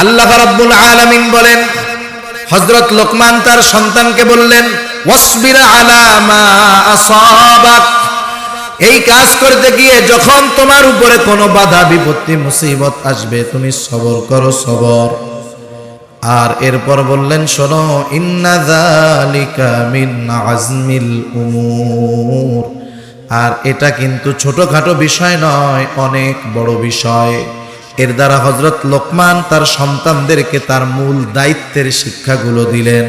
আল্লাহ রাব্বুল আলামিন বলেন, হযরত লোকমান তার সন্তানকে বললেন, ওয়াসবির আলা মা আসাবাক, এই কাজ করতে গিয়ে যখন তোমার উপরে কোনো বাধা বিপত্তি মুসিবত আসবে তুমি সবর করো, সবর। আর এরপর বললেন, শোনো, ইন্না যালিকা মিন আজমিল উমুর, আর এটা কিন্তু ছোটখাটো বিষয় নয়, অনেক বড় বিষয়। এর দ্বারা হযরত লোকমান তার সন্তানদেরকে তার মূল দায়িত্বের শিক্ষাগুলো দিলেন।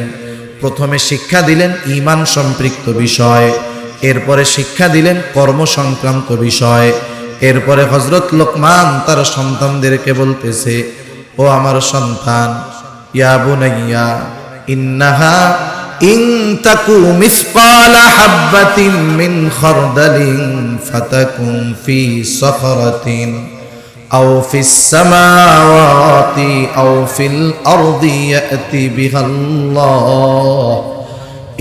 প্রথমে শিক্ষা দিলেন ঈমান সম্পৃক্ত বিষয়, এরপরে শিক্ষা দিলেন কর্ম সংক্রান্ত বিষয়। এরপরে হযরত লোকমান তার সন্তানদেরকে বলতেছে, ও আমার সন্তান, ইয়া বুনাইয়া ইন্নাহা ইন তাকু মিসকালা হাববাতিন মিন খারদালিন ফাতাকুন ফি সাখরাতিন আও ফিস সামাওয়াতি আও ফিল আরদি ইয়াতি বিহাল্লাহ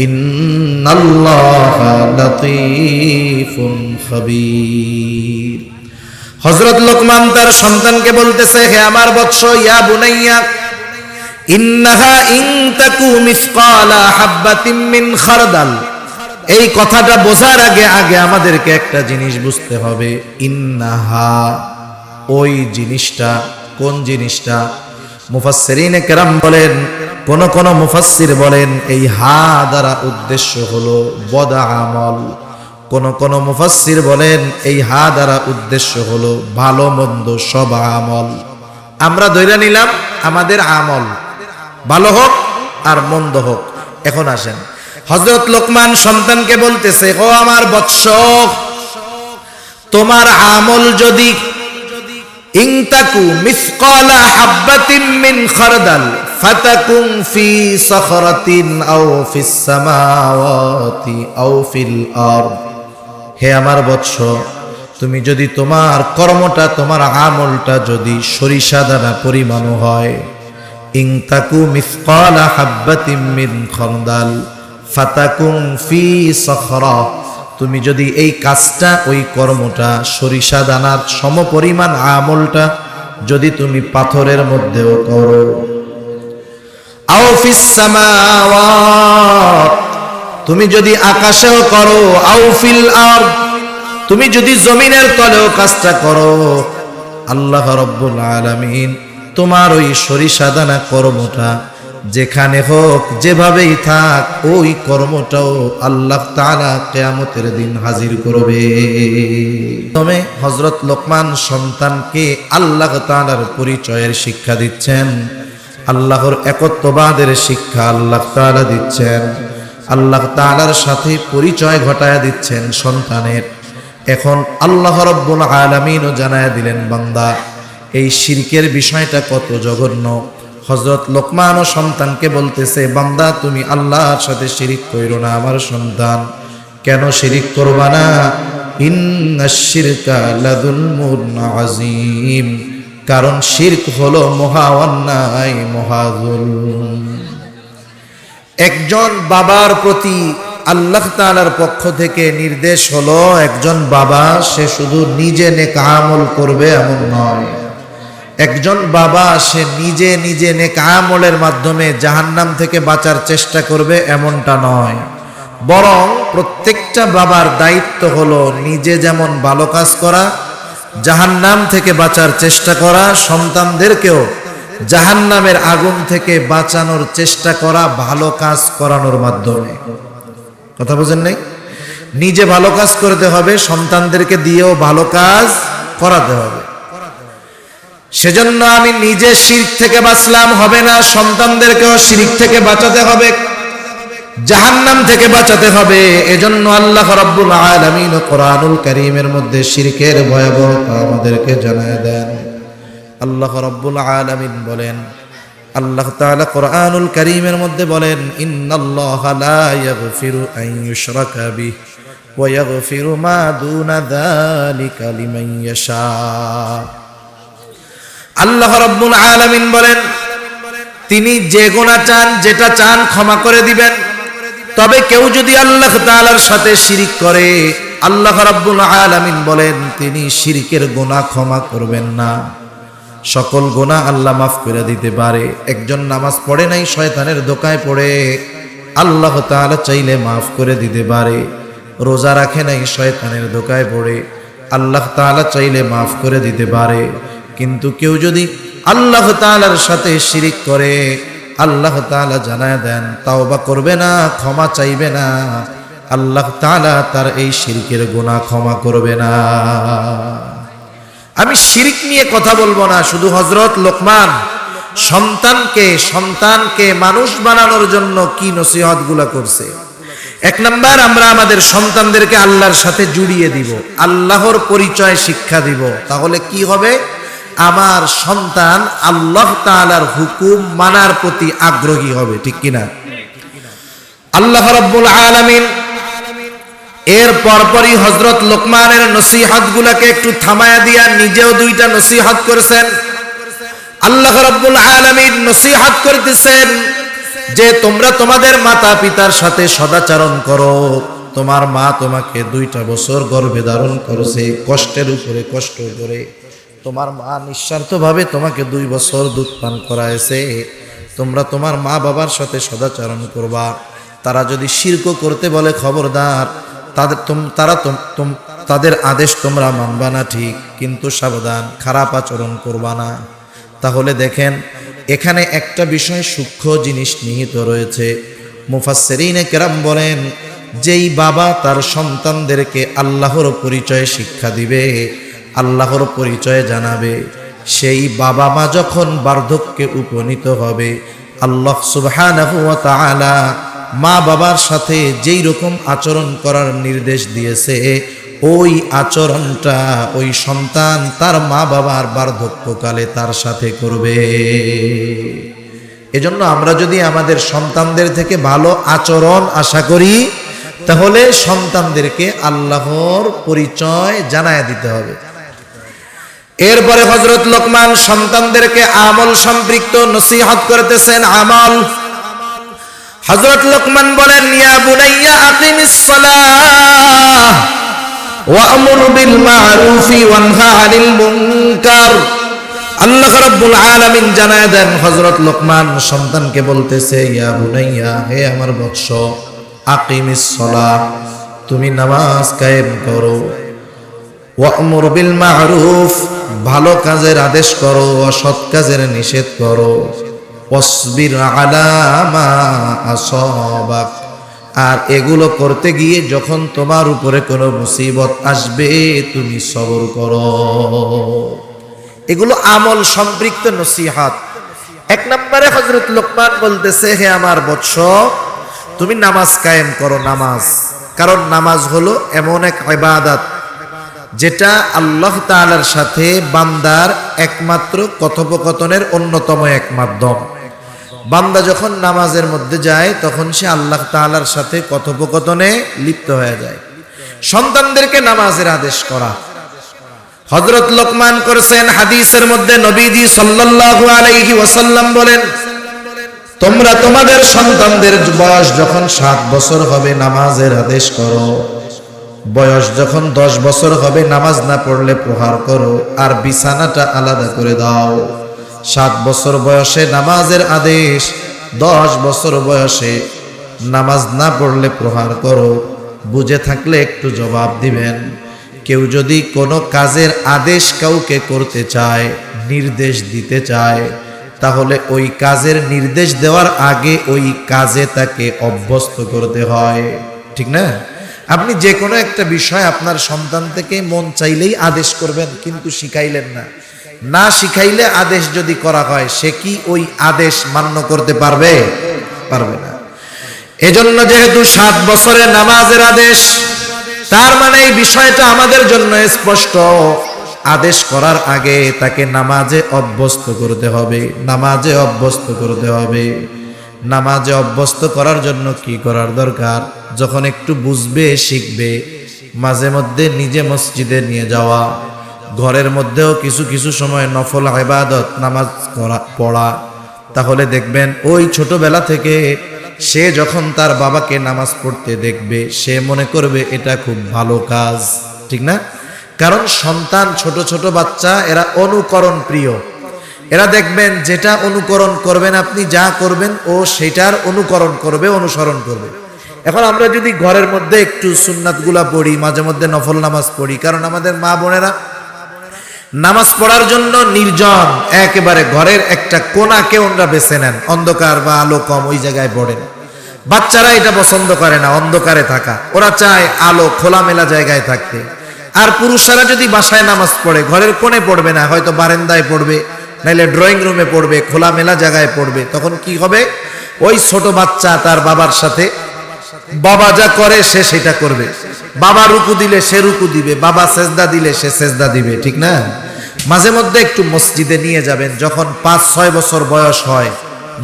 ইন্নাল্লাহা লাতীফুন খাবীর। হযরত লোকমান তার সন্তানকে বলতেছে, হে আমার বৎস, ইয়া বুনাইয়া ইন্নাহা ইন তাকু মিসকালা হাববাতিন মিন খারদাল, এই কথাটা বোঝার আগে আমাদেরকে একটা জিনিস বুঝতে হবে। ইন্নাহা, ওই জিনিসটা, কোন জিনিসটা? মুফাসসিরিনে কেরাম বলেন, কোন মুফাসসির বলেন এই হা দ্বারা উদ্দেশ্য হলো বদ আমল, কোন মুফাসসির বলেন এই হা দ্বারা উদ্দেশ্য হলো ভালো মন্দ সব আমল। আমরা ধরে নিলাম আমাদের আমল ভালো হোক আর মন্দ হোক। এখন আসেন, হযরত লোকমান সন্তানকে বলতেছে, ও আমার বৎস, তোমার আমল যদি ইনতাকু মিসকালা হাববাতিন মিন খারদাল ফাতাকুন ফি সাখরাতিন আও ফিস সামাওয়াতি আও ফিল আরদ, হে আমার বৎস, তুমি যদি তোমার কর্মটা, তোমার আমলটা যদি সরিষা দানা পরিমাণ হয়, ইনতাকু মিসকালা হাববাতিন মিন খারদাল ফাতাকুন ফি সাখরা, তুমি যদি এই কাজটা, ওই কর্মটা, সরিষা দানার সমপরিমাণ আমলটা যদি তুমি পাথরের মধ্যেও করো, আও ফিস সামাওয়াত, তুমি যদি আকাশেও করো, আও ফিল আরদ, তুমি যদি জমিনের তলেও কাজটা করো, আল্লাহ রাব্বুল আলামিন তোমার ওই সরিষা দানা কর্মটা যেখানে হোক, যেভাবেই থাক, ওই কর্মটাও আল্লাহ তাআলা কিয়ামতের দিন হাজির করবে। তবে হযরত লোকমান সন্তানকে আল্লাহ তাআলার পরিচয়ের শিক্ষা দিচ্ছেন, আল্লাহর একত্ববাদের শিক্ষা আল্লাহ তাআলা দিচ্ছেন, আল্লাহ তাআলার সাথে পরিচয় ঘটায়া দিচ্ছেন সন্তানের। এখন আল্লাহ রাব্বুল আলামিনও জানায়া দিলেন, বান্দা, এই শিরকের বিষয়টা কত জঘন্য। হযরত লোকমান ও সন্তানকে বলতেছে, বান্দা, তুমি আল্লাহর সাথে শিরিক কইরো না আমার সন্তান। কেন শিরিক করবা না? ইন্নাশ শিরকা লাযুলমুন আযীম, কারণ শিরক হলো মহা অন্যায়, মহা যুলম। একজন বাবার প্রতি আল্লাহ তাআলার পক্ষ থেকে নির্দেশ হলো, একজন বাবা সে শুধু নিজে নেক আমল করবে এমন নয়, একজন বাবা সে নিজে নেক আমলের মাধ্যমে জাহান্নাম থেকে বাঁচার চেষ্টা করবে এমনটা নয়, বরং প্রত্যেকটা বাবার দায়িত্ব হলো নিজে যেমন ভালো কাজ করা, জাহান্নাম থেকে বাঁচার চেষ্টা করা, সন্তানদেরকেও জাহান্নামের আগুন থেকে বাঁচানোর চেষ্টা করা ভালো কাজ করানোর মাধ্যমে। কথা বুঝেন নাই? নিজে ভালো কাজ করতে হবে, সন্তানদেরকে দিয়েও ভালো কাজ করাতে হবে। সেজন্য আমি নিজে শিরক থেকে বাঁচলাম হবে না, সন্তানদেরকেও শিরক থেকে বাঁচাতে হবে, জাহান্নাম থেকে বাঁচাতে হবে। এজন্য আল্লাহ রাব্বুল আলামিন কোরআনুল কারীমের মধ্যে শিরকের ভয়াবহতা আমাদেরকে জানায় দেন। আল্লাহ রাব্বুল আলামিন বলেন, আল্লাহ তাআলা কোরআনুল কারীমের মধ্যে বলেন, ইন্নাল্লাহা লা ইয়াগফিরু আন ইউশরাকা বিহি ওয়া ইয়াগফিরু মা দুনা যালিকা লিমান ইয়াশা। আল্লাহ রাব্বুল আলামিন বলেন, তিনি যে গুনাহ চান, যেটা চান ক্ষমা করে দিবেন। তবে কেউ যদি আল্লাহ তাআলার সাথে শিরিক করে, আল্লাহ রাব্বুল আলামিন বলেন তিনি শিরকের গুনাহ ক্ষমা করবেন না। সকল গুনাহ আল্লাহ মাফ করে দিতে পারে। একজন নামাজ পড়ে নাই, শয়তানের ধোঁকায় পড়ে, আল্লাহ তাআলা চাইলে মাফ করে দিতে পারে। রোজা রাখে নাই, শয়তানের ধোঁকায় পড়ে, আল্লাহ তাআলা চাইলে মাফ করে দিতে পারে। কিন্তু কেউ যদি আল্লাহ তাআলার সাথে শিরিক করে, আল্লাহ তাআলা জানায় দেন তাওবা করবে না, ক্ষমা চাইবে না, আল্লাহ তাআলা তার এই শিরকের গুনাহ ক্ষমা করবে না। আমি শিরক নিয়ে কথা বলবো না, শুধু হযরত লোকমান সন্তানকে মানুষ বানানোর জন্য কি নসিহতগুলো করছে। এক নাম্বার, আমরা আমাদের সন্তানদেরকে আল্লাহর সাথে জুড়িয়ে দিব, আল্লাহর পরিচয় শিক্ষা দিব। তাহলে কি হবে? আমার সন্তান আল্লাহ তাআলার হুকুম মানার প্রতি আগ্রহী হবে, ঠিক কিনা? আল্লাহ রাব্বুল আলামিন এর পরপরই হযরত লোকমানের নসিহতগুলোকে একটু থামায়া দিয়া নিজেও দুইটা নসিহত করেছেন। আল্লাহ রাব্বুল আলামিন নসিহত করতেছেন যে তোমরা তোমাদের মাতা পিতার সাথে সদাচরণ করো। তোমার মা তোমাকে 2টা বছর গর্ভে ধারণ করেছে, কষ্টের উপরে কষ্ট করে। তোমার মা নিঃস্বার্থভাবে তোমাকে 2 বছর দুধ পান করাইছে। তোমরা তোমার মা বাবার সাথে সদাচরণ করবা। তারা যদি শিরক করতে বলে, খবরদার, তাদের আদেশ তোমরা মানবা না ঠিক, কিন্তু সাবধান, খারাপ আচরণ করবা না। তাহলে দেখেন, এখানে একটা বিষয় সূক্ষ্ম জিনিস নিহিত রয়েছে। মুফাসসিরিনে কেরাম বলেন, যেই বাবা তার সন্তানদেরকে আল্লাহর পরিচয় শিক্ষা দিবে, আল্লাহর পরিচয় জানাবে, সেই বাবা মা যখন বার্ধক্যে উপনীত হবে, আল্লাহ সুবহানাহু ওয়া তাআলা মা বাবার সাথে যেই রকম আচরণ করার নির্দেশ দিয়েছে, ওই আচরণটা ওই সন্তান তার মা বাবার বার্ধক্যকালে তার সাথে করবে। এজন্য আমরা যদি আমাদের সন্তানদের থেকে ভালো আচরণ আশা করি, তাহলে সন্তানদেরকে আল্লাহর পরিচয় জানায় দিতে হবে। এরপরে হযরত লোকমান সন্তানদেরকে আমল সম্পৃক্ত নসিহত করতেছেন। আমল, হযরত লোকমান বলেন, ইয়া বুনাইয়া আকিমিস সালাহ ওয়া'মুর বিল মা'রুফি ওয়ানহা আনিল মুনকার। আল্লাহ রাব্বুল আলামিন জানায় দেন, হযরত লোকমান সন্তানকে বলতেছে, ইয়া বুনাইয়া, হে আমার বৎস, আকিমিস সালাহ, তুমি নামাজ কায়েম করো, ওয়া'মুর বিল মা'রুফ, ভালো কাজের আদেশ করো, অসৎ কাজের নিষেধ করো, ওয়াসবির আলা মা আসাবাক, আর এগুলো করতে গিয়ে যখন তোমার উপরে কোনো মুসিবত আসবে তুমি সবর করো। এগুলো আমল সম্পৃক্ত নসিহত। এক নম্বরে হযরত লোকমান বলতেছে, হে আমার বৎস, তুমি নামাজ কায়েম করো। নামাজ, কারণ নামাজ হলো এমন এক ইবাদত যেটা আল্লাহ তাআলার সাথে বান্দার একমাত্র কথোপকথনের অন্যতম এক মাধ্যম। বান্দা যখন নামাজের মধ্যে যায়, তখন সে আল্লাহ তাআলার সাথে কথোপকথনে লিপ্ত হয়ে যায়। সন্তানদেরকে নামাজের আদেশ করা হযরত লোকমান করেছেন। হাদিসের মধ্যে নবীজি সাল্লাল্লাহু আলাইহি ওয়াসাল্লাম বলেন, তোমরা তোমাদের সন্তানদের বয়স যখন 7 বছর হবে নামাজের আদেশ করো, বয়স যখন 10 বছর হবে নামাজ না পড়লে প্রহার করো, আর বিছানাটা আলাদা করে দাও। 7 বছর বয়সে নামাজের আদেশ, 10 বছর বয়সে নামাজ না পড়লে প্রহার করো। বুঝে থাকলে একটু জবাব দিবেন। কেউ যদি কোনো কাজের আদেশ কাউকে করতে চায়, নির্দেশ দিতে চায়, তাহলে ওই কাজের নির্দেশ দেওয়ার আগে ওই কাজে তাকে অভ্যস্ত করতে হয়, ঠিক না? আপনি যে কোনো একটা বিষয় আপনার সন্তান থেকে মন চাইলেই আদেশ করবেন, কিন্তু শিখাইলেন না। না শিখাইলে আদেশ যদি করা হয়, সে কি ওই আদেশ মান্য করতে পারবে? পারবে না। এজন্য যেহেতু 7 বছরে নামাজের আদেশ, তার মানে এই বিষয়টা আমাদের জন্য স্পষ্ট। আদেশ করার আগে তাকে নামাজে অভ্যস্ত করতে হবে, নামাজে অভ্যস্ত করতে হবে। নামাজে অভ্যস্ত করার জন্য কি করার দরকার? যখন একটু বুঝবে, শিখবে, মাঝে মধ্যে নিজে মসজিদে নিয়ে যাওয়া, ঘরের মধ্যেও কিছু কিছু সময় নফল ইবাদত নামাজ পড়া। তাহলে দেখবেন ওই ছোটবেলা থেকে সে যখন তার বাবাকে নামাজ পড়তে দেখবে, সে মনে করবে এটা খুব ভালো কাজ, ঠিক না? কারণ সন্তান, ছোট ছোট বাচ্চা, এরা অনুকরণ প্রিয়। এরা দেখবেন যেটা অনুকরণ করবেন, আপনি যা করবেন ও সেটার অনুকরণ করবে, অনুসরণ করবে। এখন আমরা যদি ঘরের মধ্যে একটু সুন্নাতগুলা পড়ি, মাঝে মধ্যে নফল নামাজ পড়ি, কারণ আমাদের মা বোনেরা নামাজ পড়ার জন্য নির্জন একেবারে ঘরের একটা কোণাকে ওনারা বেছে নেন, অন্ধকার বা আলো কম ওই জায়গায় পড়েন। বাচ্চারা এটা পছন্দ করে না, অন্ধকারে থাকা, ওরা চায় আলো খোলামেলা জায়গায় থাকতে। আর পুরুষরা যদি বাসায় নামাজ পড়ে ঘরের কোণে পড়বে না, হয়তো বারান্দায় পড়বে, নাইলে ড্রয়িং রুমে পড়বে, খোলামেলা জায়গায় পড়বে। তখন কি হবে, ওই ছোট বাচ্চা তার বাবার সাথে, বাবা যা করে সে সেটা করবে, বাবা রুকু দিলে সে রুকু দিবে, বাবা সেজদা দিলে সে সেজদা দিবে, ঠিক না? মাঝে মধ্যে একটু মসজিদে নিয়ে যাবেন, যখন 5-6 বছর বয়স হয়,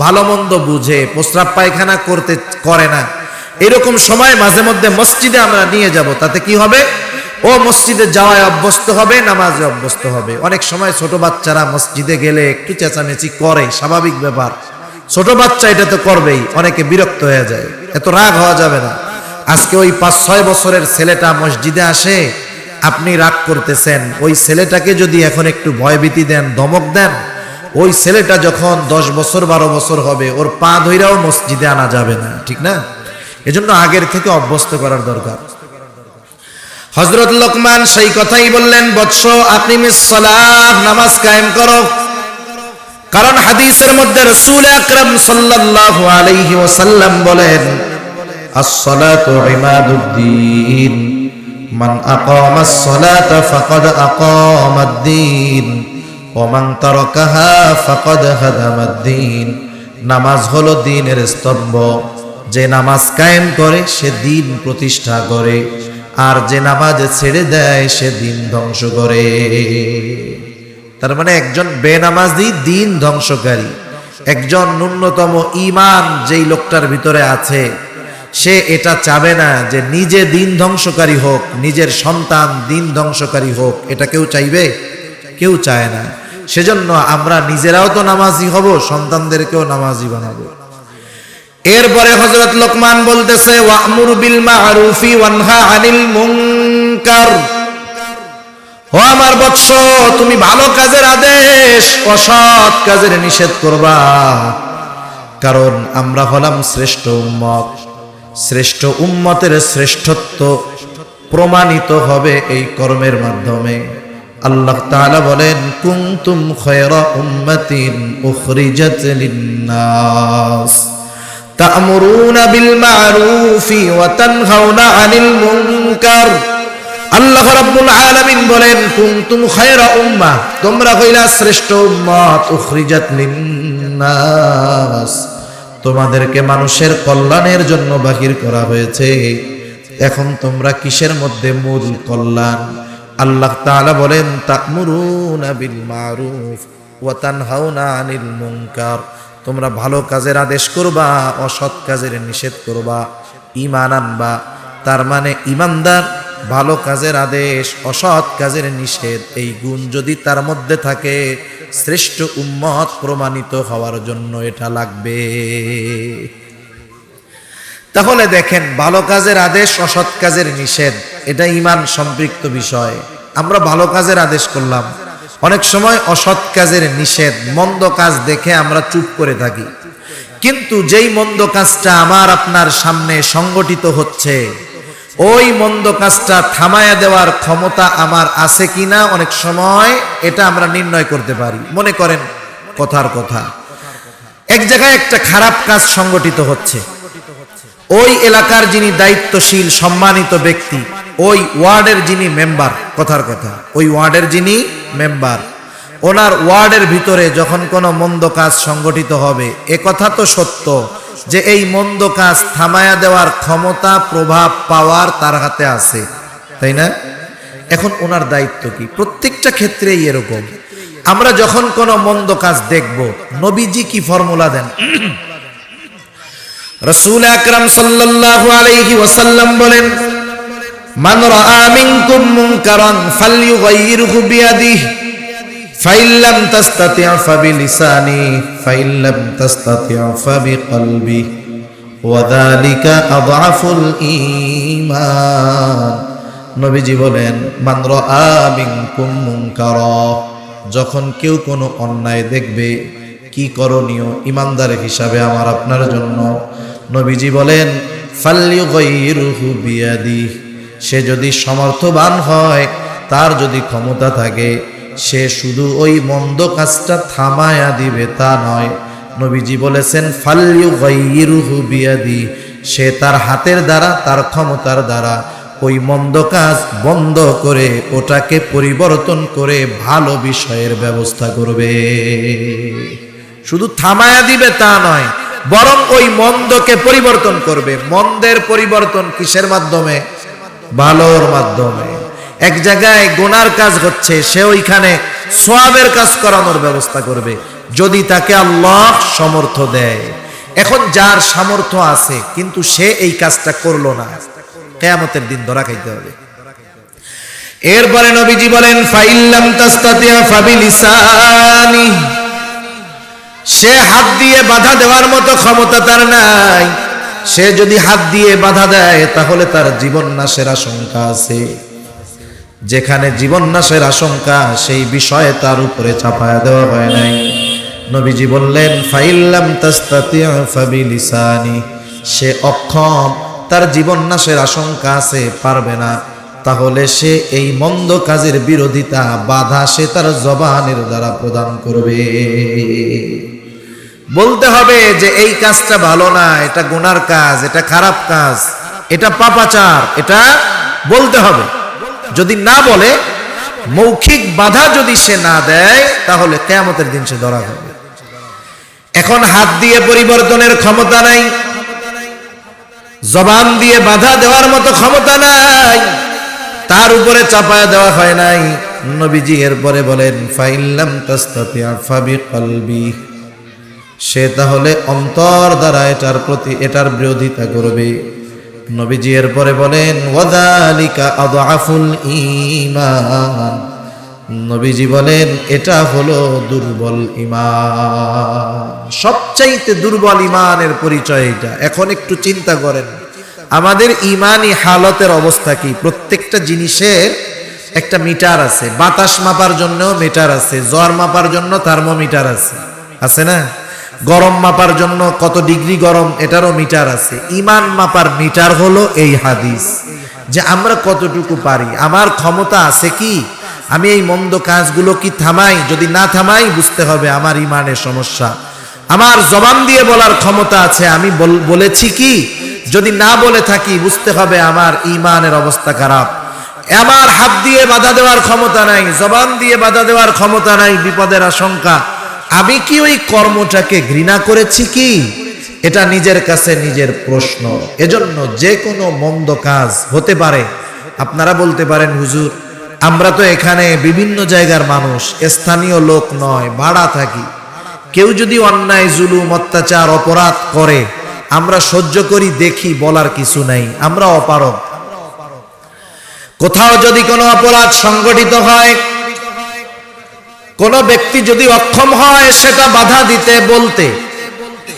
ভালো মন্দ বুঝে, প্রস্রাব পায়খানা করতে করে না, এরকম সময় মাঝে মধ্যে মসজিদে আমরা নিয়ে যাব। তাতে কি হবে, ও মসজিদে যাওয়ায় অভ্যস্ত হবে, নামাজে অভ্যস্ত হবে। অনেক সময় ছোট বাচ্চারা মসজিদে গেলে একটু চেঁচামেচি করে, স্বাভাবিক ব্যাপার, ছোট বাচ্চা এটা তো করবেই, অনেকে বিরক্ত হয়ে যায়, এত রাগ হওয়া যাবে না। আজকে ওই 5-6 বছরের ছেলেটা মসজিদে আসে, আপনি রাগ করতেছেন, ওই ছেলেটাকে যদি এখন একটু ভয়ভীতি দেন, ধমক দেন, ওই ছেলেটা যখন 10 বছর 12 বছর হবে, ওর পা ধইরাও মসজিদে আনা যাবে না, ঠিক না? এজন্য আগের থেকে অভ্যস্ত করার দরকার। হযরত লোকমান সেই কথাই বললেন, বৎস আকিমিস সালাত, নামাজ কায়েম করো। কারণ হাদিসের মধ্যে রাসূল আকরাম সাল্লাল্লাহু আলাইহি ওয়াসাল্লাম বলেন, আস-সালাতু ইমাদুদ্দিন, মান আকামাস সালাতা ফাকাদ আকামাদ-দ্বীন ওয়া মান তারাকাহা ফাকাদ হাদামাদ-দ্বীন। নামাজ হলো দ্বীনের স্তম্ভ, যে নামাজ কায়েম করে সে দ্বীন প্রতিষ্ঠা করে, আর যে নামাজ ছেড়ে দেয় সে দ্বীন ধ্বংস করে। তার মানে একজন বেনামাজি দ্বীন ধ্বংসকারী, একজন ন্যূনতম ঈমান যেই লোকটার ভিতরে আছে, সে এটা চাবে না যে নিজে দ্বীন ধ্বংসকারী হোক, নিজের সন্তান দ্বীন ধ্বংসকারী হোক। এটা কেউ চাইবে? কেউ চায় না। সেজন্য আমরা নিজেরাও তো নামাজি হব, সন্তানদেরকেও নামাজি বানাবো। এরপরে হযরত লোকমান বলতেছে, ওয়া'মুর বিল মা'রুফি ওয়ানহা আনিল মুনকার। ও আমার বৎস, তুমি ভালো কাজের আদেশ, অসৎ কাজের নিষেধ করবা। কারণ আমরা হলাম শ্রেষ্ঠ উম্মত, শ্রেষ্ঠ উম্মতের শ্রেষ্ঠত্ব প্রমাণিত হবে এই কর্মের মাধ্যমে। আল্লাহ তাআলা বলেন, কুনতুম খায়রা উম্মাতিন উখরিজাত লিন-নাস তা'মুরুনা বিল মা'রুফি ওয়া তানহাউনা আনিল মুনকার। আল্লাহ রাব্বুল আলামিন বলেন, কুনতুম খায়রা উম্মাহ, তোমরা হইলা শ্রেষ্ঠ উম্মত, উখরিজাত লিন-নাস, তোমাদেরকে মানুষের কল্যাণের জন্য বাহির করা হয়েছে। এখন তোমরা কিসের মধ্যে মূল কল্যাণ? আল্লাহ তাআলা বলেন, তা'মুরুনা বিল মা'রুফ ওয়া তানহাউনা আনিল মুনকার, তোমরা ভালো কাজের আদেশ করবা, অসৎ কাজের নিষেধ করবা, ঈমান আনবা। তার মানে ঈমানদার ভালো কাজের আদেশ, অসৎ কাজের নিষেধ, এই গুণ যদি তার মধ্যে থাকে, শ্রেষ্ঠ উম্মত প্রমাণিত হওয়ার জন্য এটা লাগবে। তাহলে দেখেন, ভালো কাজের আদেশ, অসৎ কাজের নিষেধ, এটা ঈমান সম্পৃক্ত বিষয়। আমরা ভালো কাজের আদেশ করলাম, অনেক সময় অসৎ কাজের নিষেধ, মন্দ কাজ দেখে আমরা চুপ করে থাকি। কিন্তু যেই মন্দ কাজটা আমার আপনার সামনে সংগঠিত হচ্ছে, ওই মন্দ কাজটা থামায়া দেওয়ার ক্ষমতা আমার আছে কিনা অনেক সময় এটা আমরা নির্ণয় করতে পারি। মনে করেন, কথার কথা, এক জায়গায় একটা খারাপ কাজ সংগঠিত হচ্ছে, ওই এলাকার যিনি দায়িত্বশীল সম্মানিত ব্যক্তি, ওই ওয়ার্ডের যিনি মেম্বার, কথার কথা ওই ওয়ার্ডের যিনি মেম্বার, ওনার ওয়ার্ডের ভিতরে যখন কোনো মন্দ কাজ সংগঠিত হবে, এ কথা তো সত্য যে এই মন্দ কাজ থামায়া দেওয়ার ক্ষমতা, প্রভাব পাওয়ার তার হাতে আছে, তাই না? এখন ওনার দায়িত্ব কি? প্রত্যেকটা ক্ষেত্রেই এরকম। আমরা যখন কোনো মন্দ কাজ দেখব, নবীজি কি ফর্মুলা দেন? রাসূল আকরাম সাল্লাল্লাহু আলাইহি ওয়াসাল্লাম বলেন, মান রাআ মিনকুম মুনকারান ফালইউগাইয়িরহু বিয়াদিহি ফাইন লাম তাসতাতি' ফাবিলিসানিহি ফাইন লাম তাসতাতি' ফাবিকলবিহি ওয়া যালিকা আযআফুল ঈমান। নবীজি বলেন, মান রাআ মিনকুম মুনকারা, যখন কেউ কোনো অন্যায় দেখবে কি করণীয় ইমানদার হিসাবে আমার আপনার জন্য? নবীজি বলেন ফাল্যুগাইয়িরহু বিয়াদিহি, সে যদি সমর্থবান হয়, তার যদি ক্ষমতা থাকে, সে শুধু ওই মন্দ কাজটা থামায়া দিবে তা নয়। নবীজি বলেছেন ফাল্যুগাইয়িরহু বিয়াদিহি, সে তার হাতের দ্বারা, তার ক্ষমতার দ্বারা ওই মন্দ কাজ বন্ধ করে ওটাকে পরিবর্তন করে ভালো বিষয়ের ব্যবস্থা করবে। শুধু থামায়া দিবে তা নয়, বরং ওই মন্দকে পরিবর্তন করবে। মন্দের পরিবর্তন কিসের মাধ্যমে? ভালোর মাধ্যমে। এক জায়গায় গুনার কাজ হচ্ছে, সে ওইখানে সওয়াবের কাজ করানোর ব্যবস্থা করবে, যদি তাকে আল্লাহ সামর্থ্য দেয়। এখন যার সামর্থ্য আছে কিন্তু সে এই কাজটা করলো না, কিয়ামতের দিন ধরা খাইতে হবে। এরপরে নবীজি বলেন ফাইল্লাম তাস্তাতিয়া ফাবিলিসানি, সে হাত দিয়ে বাধা দেওয়ার মতো ক্ষমতা তার নাই। সে যদি হাত দিয়ে বাধা দেয় তাহলে তার জীবন নাশের আশঙ্কা আছে। যেখানে জীবন নাশের আশঙ্কা, সেই বিষয়ে তার উপরে চাপায়া দেওয়া হয় নাই। নবীজি বললেন ফাইল্লাম তাস্তাতিয়া ফাবিলিসানি, সে অক্ষম, তার জীবন নাশের আশঙ্কা আছে, পারবে না, তাহলে সে এই মন্দ কাজের বিরোধিতা, বাধা সে তার জবানের দ্বারা প্রদান করবে। বলতে হবে যে এই কাজটা ভালো না, এটা গুনার কাজ, এটা খারাপ কাজ, এটা পাপাচার, এটা বলতে হবে। যদি না বলে, মৌখিক বাধা যদি সে না দেয়, তাহলে কিয়ামতের দিন সে ধরা হবে। এখন হাত দিয়ে পরিবর্তনের ক্ষমতা নাই, জবান দিয়ে বাধা দেওয়ার মতো ক্ষমতা নাই, তার উপরে চাপায়া দেওয়া হয় নাই। নবীজি এরপরে বলেন ফাইল্লাম তাস্তাতিয়া ফাবিকলবি, সে তাহলে অন্তর দ্বারা এটার বিরোধিতা করবে। নবীজি এরপরে বলেন ওয়াযালিকা আযআফুল ঈমান, নবীজি বলেন এটা হলো দুর্বল ঈমান। সবচাইতে দুর্বল ঈমানের পরিচয় এটা। এখন একটু চিন্তা করেন আমাদের ঈমানি হালতের অবস্থা কি। প্রত্যেকটা জিনিসের একটা মিটার আছে, বাতাস মাপার জন্য মিটার আছে, জ্বর মাপার জন্য থার্মোমিটার আছে, আছে না? গরম মাপার জন্য কত ডিগ্রি গরম, এটারও মিটার আছে। ঈমান মাপার মিটার হলো এই হাদিস, যে আমরা কতটুকু পারি, আমার ক্ষমতা আছে কি, আমি এই মন্দ কাজগুলো কি থামাই, যদি না থামাই বুঝতে হবে আমার ঈমানের সমস্যা। আমার জবান দিয়ে বলার ক্ষমতা আছে, আমি বলেছি কি, যদি না বলে থাকি বুঝতে হবে আমার ঈমানের অবস্থা খারাপ। আমার হাত দিয়ে বাধা দেওয়ার ক্ষমতা নাই, জবান দিয়ে বাধা দেওয়ার ক্ষমতা নাই, বিপদের আশঙ্কা, আমি কি ওই কর্মটাকে ঘৃণা করেছি কি, এটা নিজের কাছে নিজের প্রশ্ন। এজন্য যে কোনো মন্দ কাজ হতে পারে। আপনারা বলতে পারেন হুজুর আমরা তো এখানে বিভিন্ন জায়গার মানুষ, স্থানীয় লোক নয়, ভাড়া থাকি, কেউ যদি অন্যায় জুলুম অত্যাচার অপরাধ করে আমরা সহ্য করি, দেখি, বলার কিছু নাই, আমরা অপারগ। কোথাও যদি কোনো অপরাধ সংগঠিত হয়, কোন ব্যক্তি যদি অক্ষম হয় সেটা বাধা দিতে, বলতে,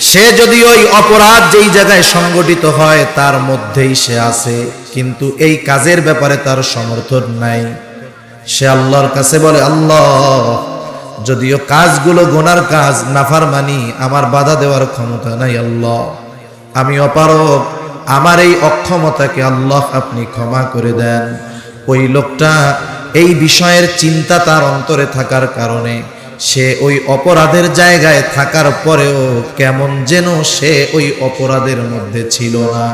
সে যদি ওই অপরাধ যেই জায়গায় সংগঠিত হয় তার মধ্যেই সে আছে, কিন্তু এই কাজের ব্যাপারে তার সমর্থন নাই, সে আল্লাহর কাছে বলে আল্লাহ যদিও কাজগুলো গুনার কাজ, নাফরমানি, আমার বাধা দেওয়ার ক্ষমতা নাই, আল্লাহ আমি অপারগ, আমার এই অক্ষমতাকে আল্লাহ আপনি ক্ষমা করে দেন। ওই লোকটা এই বিষয়ের চিন্তা তার অন্তরে থাকার কারণে সে ওই অপরাধের জায়গায় থাকার পরেও কেমন যেন সে ওই অপরাধের মধ্যে ছিল না।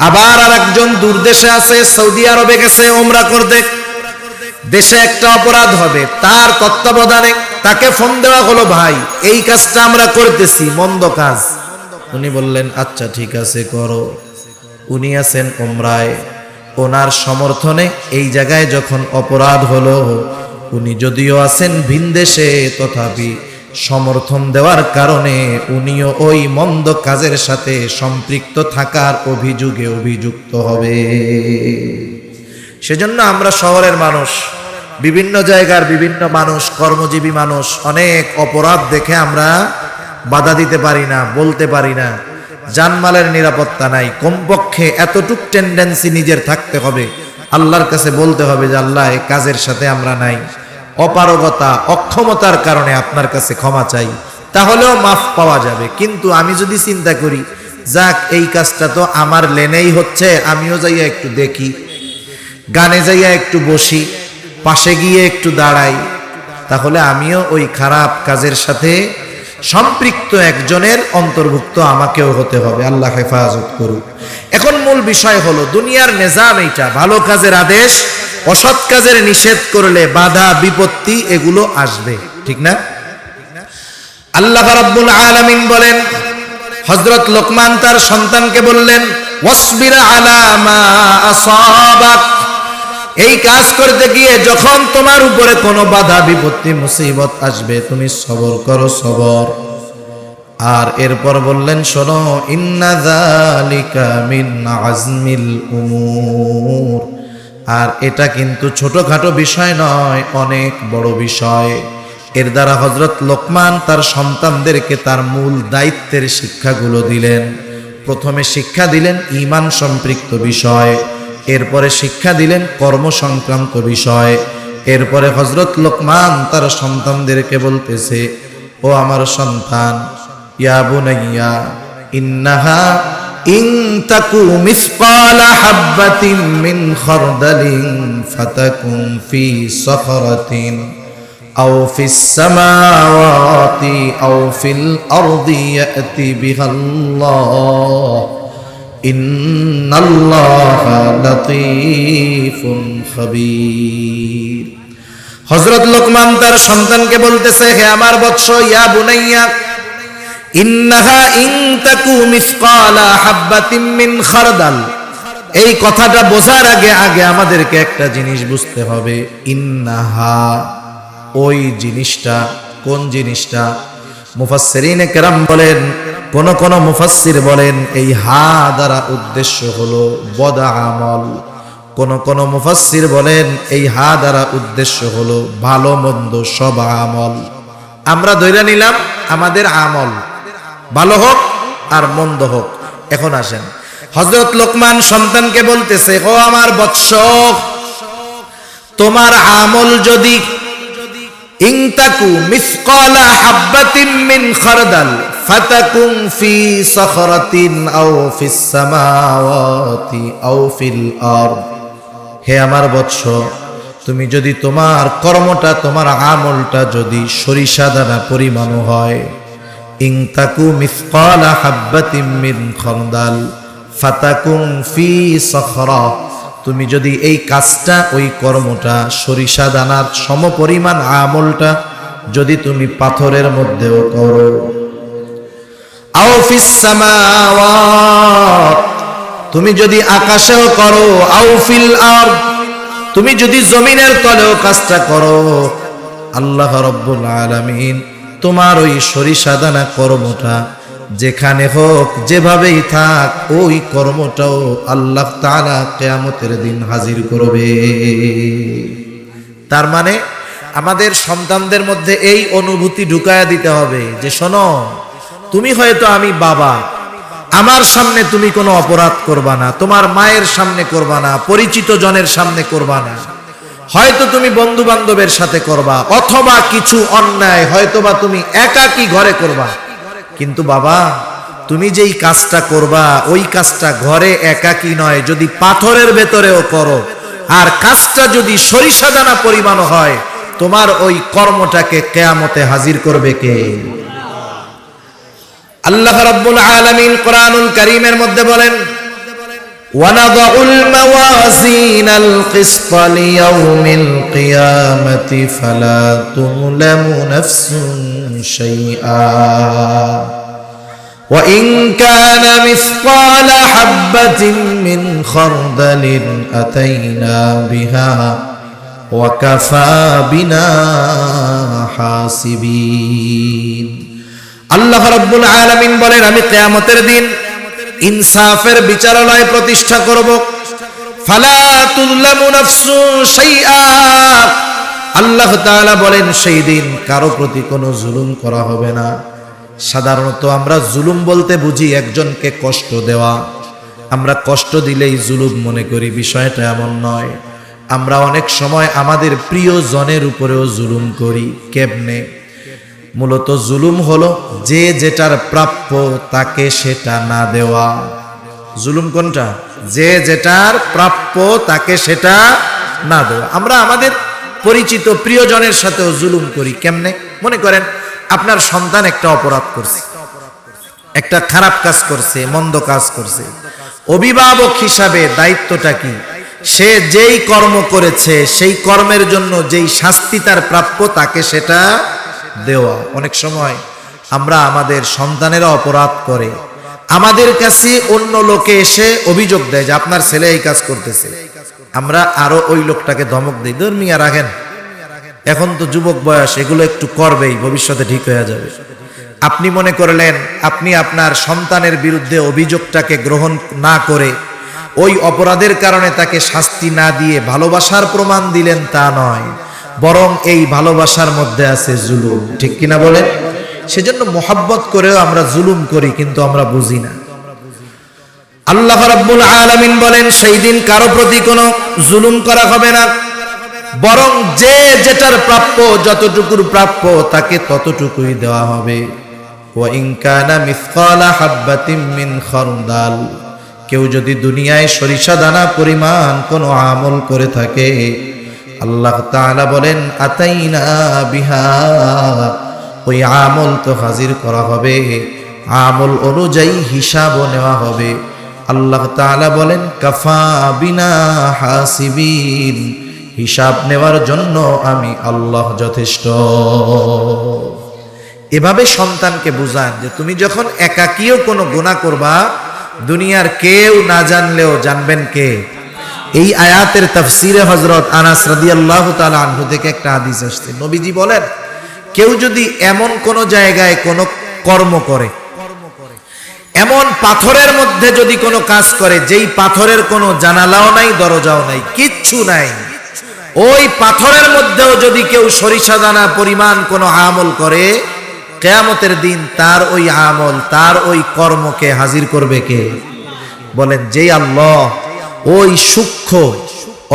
আবার আরেকজন দূর দেশে আছে, সৌদি আরবে গেছে ওমরা করতে, দেশে একটা অপরাধ হবে, তার তত্ত্বাবধানে তাকে ফোন দেওয়া হলো, ভাই এই কাজটা আমরা করতেছি, মন্দ কাজ। উনি বললেন আচ্ছা ঠিক আছে করো। উনি আছেন ওমরায়, ওনার সমর্থনে এই জায়গায় যখন অপরাধ হলো, উনি যদিও আছেন ভিনদেশে, তথাপি সমর্থন দেওয়ার কারণে উনিও ওই মন্দ কাজের সাথে সম্পৃক্ত থাকার অভিযোগে অভিযুক্ত হবে। সেজন্য আমরা শহরের মানুষ, বিভিন্ন জায়গার বিভিন্ন মানুষ, কর্মজীবী মানুষ, অনেক অপরাধ দেখে আমরা বাধা দিতে পারি না, বলতে পারি না, জানমালের নিরাপত্তা নাই। কমপক্ষে এতটুক টেন্ডেন্সি নিজের থাকতে হবে, আল্লাহর কাছে বলতে হবে যে আল্লাহ এই কাজের সাথে আমরা নাই, অপারগতা অক্ষমতার কারণে আপনার কাছে ক্ষমা চাই, তাহলেও মাফ পাওয়া যাবে। কিন্তু আমি যদি চিন্তা করি যাক এই কাজটা তো আমার লেনেই হচ্ছে, আমিও যাইয়া একটু দেখি, গানে যাইয়া একটু বসি, পাশে গিয়ে একটু দাঁড়াই, তাহলে আমিও ওই খারাপ কাজের সাথে সম্পৃক্ত একজনের অন্তর্ভুক্ত আমাকেও হতে হবে। আল্লাহ হেফাজত করুক। এখন মূল বিষয় হলো দুনিয়ার নিজাম এইটা, ভালো কাজের আদেশ, অসৎ কাজের নিষেধ করলে বাধা বিপত্তি এগুলো আসবে, ঠিক না? আল্লাহ রাব্বুল আলামিন বলেন, হযরত লোকমান তার সন্তানকে বললেন, ওয়াসবির আলা মা আসাবাক, এই কাজ করতে গিয়ে যখন তোমার উপরে কোনো বাধা বিপত্তি মুসিবত আসবে তুমি সবর করো, সবর। আর এরপর বললেন, শোনো, ইন্না যালিকা মিন আজমিল উমুর, আর এটা কিন্তু ছোটখাটো বিষয় নয়, অনেক বড় বিষয়। এর দ্বারা হযরত লোকমান তার সন্তানদেরকে তার মূল দায়িত্বের শিক্ষাগুলো দিলেন। প্রথমে শিক্ষা দিলেন ঈমান সম্পৃক্ত বিষয়, এরপরে শিক্ষা দিলেন কর্ম সংক্রান্ত বিষয়। এরপরে হযরত লোকমান তার সন্তানদেরকে বলতেছে, ও আমার সন্তান, ইয়া বুনাইয়া ইন্নাহা ইন তাকু মিসকালা হাববাতিন মিন খারদালিন ফাতাকুন ফি সাখরাতিন আও ফিস সামাওয়াতি আও ফিল আরদি ইয়াতি বিহাল্লাহ ইন্নাল্লাহা লাতীফুন খাবীর। হযরত লোকমান তার সন্তানকে বলতেছে, হে আমার বৎস, ইয়া বুনাইয়া ইন্নাহা ইন তাকু মিসকালা হাববাতিন মিন খারদাল, এই কথাটা বোঝার আগে আমাদেরকে একটা জিনিস বুঝতে হবে। ইন্নাহা, ওই জিনিসটা, কোন জিনিসটা? মুফাসসিরিনে কেরাম বলেন, কোন মুফাসসির বলেন এই হা দ্বারা উদ্দেশ্য হলো বদ আমল, কোন মুফাসসির বলেন এই হা দ্বারা উদ্দেশ্য হলো ভালো মন্দ সব আমল। আমরা ধরে নিলাম আমাদের আমল ভালো হোক আর মন্দ হোক। এখন আসেন, হযরত লোকমান সন্তানকে বলতেছে, ও আমার বৎস, তোমার আমল যদি ইনতাকু মিসকালা হাববাতিন মিন খারদাল ফাতাকুন ফি সাখরাতিন আও ফিস সামাওয়াতি আও ফিল আরদ, হে আমার বৎস, তুমি যদি তোমার কর্মটা, তোমার আমলটা যদি সরিষা দানা পরিমাণ হয়, ইনতাকু মিসকালা হাববাতিন মিন খারদাল ফাতাকুন ফি সাখরা, তুমি যদি এই কাজটা, ওই কর্মটা, সরিষা দানার সমপরিমাণ আমলটা যদি তুমি পাথরের মধ্যেও করো, আও ফিস সামাওয়াত, তুমি যদি আকাশেও করো, আও ফিল আরদ, তুমি যদি জমিনের তলেও কাজটা করো, আল্লাহ রাব্বুল আলামিন তোমার ওই সরিষা দানা কর্মটা যেখানে হোক, যেভাবেই থাক, ওই কর্মটাও আল্লাহ তাআলা কিয়ামতের দিন হাজির করবে। তার মানে আমাদের সন্তানদের মধ্যে এই অনুভূতি ঢুকায়া দিতে হবে যে শোনো, তুমি হয়তো, আমি বাবা, আমার সামনে তুমি কোনো অপরাধ করবা না, তোমার মায়ের সামনে করবা না, পরিচিত জনের সামনে করবা না, হয়তো তুমি বন্ধু বান্ধবের সাথে করবা, অথবা কিছু অন্যায় হয়তোবা তুমি একাকী ঘরে করবা। কিন্তু বাবা, তুমি যেই কাজটা করবা ওই কাজটা ঘরে একাকী নয়, যদি পাথরের ভেতরেও করো, আর কাজটা যদি সরিষা দানা পরিমাণ হয়, তোমার ওই কর্মটাকে কিয়ামতে হাজির করবে কে? আল্লাহ রাব্বুল আলামিন কোরআনুল কারীমের মধ্যে বলেন, ওয়ানাদাউল মাওয়াজিনাল কিসতা লিয়াউমিল কিয়ামাতি ফালা তুযলামু নাফসুন শাইআ ওয়া ইন কানা মিসকালা হাববাতিন মিন খারদালিন আতাইনা বিহা ওয়া কাফা বিনা হাসিবিন। আল্লাহ রাব্বুল আলামিন বলেন, আমি কিয়ামতের দিন ইনসাফের বিচারালয় প্রতিষ্ঠা করব। ফালা তুযলামু নাফসুন শাইআ, আল্লাহ তাআলা বলেন সেই দিন কারো প্রতি কোনো জুলুম করা হবে না। সাধারণত আমরা জুলুম বলতে বুঝি একজনকে কষ্ট দেওয়া, আমরা কষ্ট দিলেই জুলুম মনে করি, বিষয়টা এমন নয়। আমরা অনেক সময় আমাদের প্রিয়জনের উপরেও জুলুম করি। কেমনে? মূলত জুলুম হলো যে যেটার প্রাপ্য তাকে সেটা না দেওয়া। জুলুম কোনটা? যে যেটার প্রাপ্য তাকে সেটা না দেওয়া। আমরা আমাদের পরিচিত প্রিয়জনের সাথেও জুলুম করি। কেমনে? মনে করেন আপনার সন্তান একটা অপরাধ করছে, একটা খারাপ কাজ করছে, মন্দ কাজ করছে। অভিভাবক হিসাবে দায়িত্বটা কি? সে যেই কর্ম করেছে সেই কর্মের জন্য যেই শাস্তি তার প্রাপ্য তাকে সেটা দেওয়া। অনেক সময় আমরা আমাদের সন্তানেরা অপরাধ করে, আমাদের কাছে অন্য লোকে এসে অভিযোগ দেয় যে আপনার ছেলে এই কাজ করতেছে। আমরা আরো ওই লোকটাকে ধমক দিই, ধর্মিয়া রাখেন, এখন তো যুবক বয়স, এগুলো একটু করবেই, ভবিষ্যতে ঠিক হয়ে যাবে। আপনি মনে করলেন আপনি আপনার সন্তানের বিরুদ্ধে অভিযোগটাকে গ্রহণ না করে ওই অপরাধের কারণে তাকে শাস্তি না দিয়ে ভালোবাসার প্রমাণ দিলেন, তা নয়, বরং এই ভালোবাসার মধ্যে আছে জুলুম। ঠিক কিনা বলেন? সেজন্য মোহাব্বত করেও আমরা জুলুম করি, কিন্তু আমরা বুঝি না। আল্লাহ রাব্বুল আলামিন বলেন সেই দিন কারো প্রতি কোনো জুলুম করা হবে না, বরং যে যেটার প্রাপ্য, যতটুকুর প্রাপ্য তাকে ততটুকুই দেওয়া হবে। ওয়া ইন কানা মিসকালা হাববাতিন মিন খারদাল, কেউ যদি দুনিয়ায় সরিষা দানা পরিমাণ কোনো আমল করে থাকে, আল্লাহ তাআলা বলেন আতাইনা বিহা, ওই আমল তো হাজির করা হবে, আমল অনুযায়ী হিসাবও নেওয়া হবে। আল্লাহ তাআলা বলেন কাফা বিনা হাসিবিন, হিসাব নেওয়ার জন্য আমি আল্লাহ যথেষ্ট। এভাবে সন্তানকে বুঝান যে তুমি যখন একাকীও কোনো গুনাহ করবা, দুনিয়ার কেউ না জানলেও জানবেন কে? এই আয়াতের তাফসিরে হযরত আনাস রাদিয়াল্লাহু তাআলা আনহু থেকে একটা হাদিস আসছে। নবীজি বলেন কেউ যদি এমন কোন জায়গায় কোনো কর্ম করে, এমন পাথরের মধ্যে যদি কোনো কাজ করে যেই পাথরের কোনো জানালাও নাই, দরজাও নাই, কিচ্ছু নাই, ওই পাথরের মধ্যেও যদি কেউ সরিষা দানা পরিমাণ কোনো আমল করে, কিয়ামতের দিন তার ওই আমল, তার ওই কর্মকে হাজির করবে কে? বলেন যেই আল্লাহ ওই সূক্ষ্ম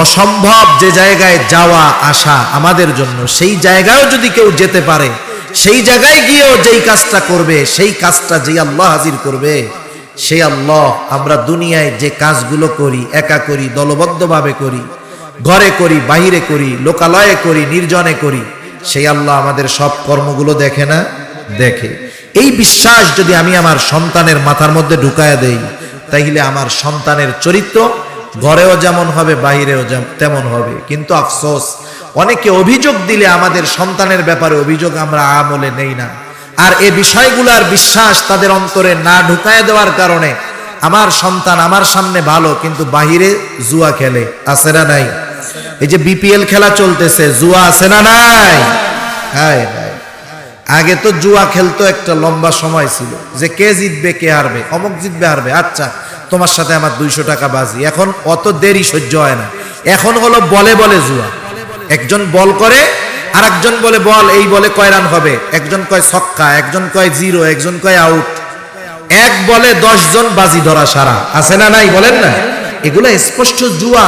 অসম্ভব যে জায়গায় যাওয়া আসা আমাদের জন্য, সেই জায়গায়ও যদি কেউ যেতে পারে, সেই জায়গায় গিয়েও যেই কাজটা করবে, সেই কাজটা যেই আল্লাহ হাজির করবে, সেই আল্লাহ আমরা দুনিয়ায় যে কাজগুলো করি, একা করি, দলবদ্ধভাবে করি, ঘরে করি, বাহিরে করি, লোকালয়ে করি, নির্জনে করি, সেই আল্লাহ আমাদের সব কর্মগুলো দেখে না? দেখে। এই বিশ্বাস যদি আমি আমার সন্তানের মাথার মধ্যে ঢুকায় দেই, তাইলে আমার সন্তানের চরিত্র ঘরেও যেমন হবে, বাহিরেও তেমন হবে। কিন্তু আফসোস, অনেকে অভিযোগ দিলে আমাদের সন্তানের ব্যাপারে অভিযোগ আমরা আমলে নেই না, আর এই বিষয়গুলোর বিশ্বাস তাদের অন্তরে না ঢুকায় দেওয়ার কারণে আমার সন্তান আমার সামনে ভালো, কিন্তু বাহিরে জুয়া খেলে। আছে না নাই? এই যে বিপিএল খেলা চলতেছে, জুয়া আছে না নাই? হ্যাঁ, আগে তো জুয়া খেলতো, একটা লম্বা সময় ছিল যে কে জিতবে কে হারবে, অমুক জিতবে হারবে, আচ্ছা তোমার সাথে আমার 200 টাকা বাজি। এখন অত দেরি সহ্য হয় না, এখন হলো বলে বলে জুয়া। একজন বল করে, আর একজন বলে বল এই বলে কয় রান হবে, একজন কয় ছক্কা, একজন কয় জিরো, একজন কয় আউট, এক বলে 10 জন বাজি ধরা সারা। আছে না নাই? বলেন না। এগুলো স্পষ্ট জুয়া,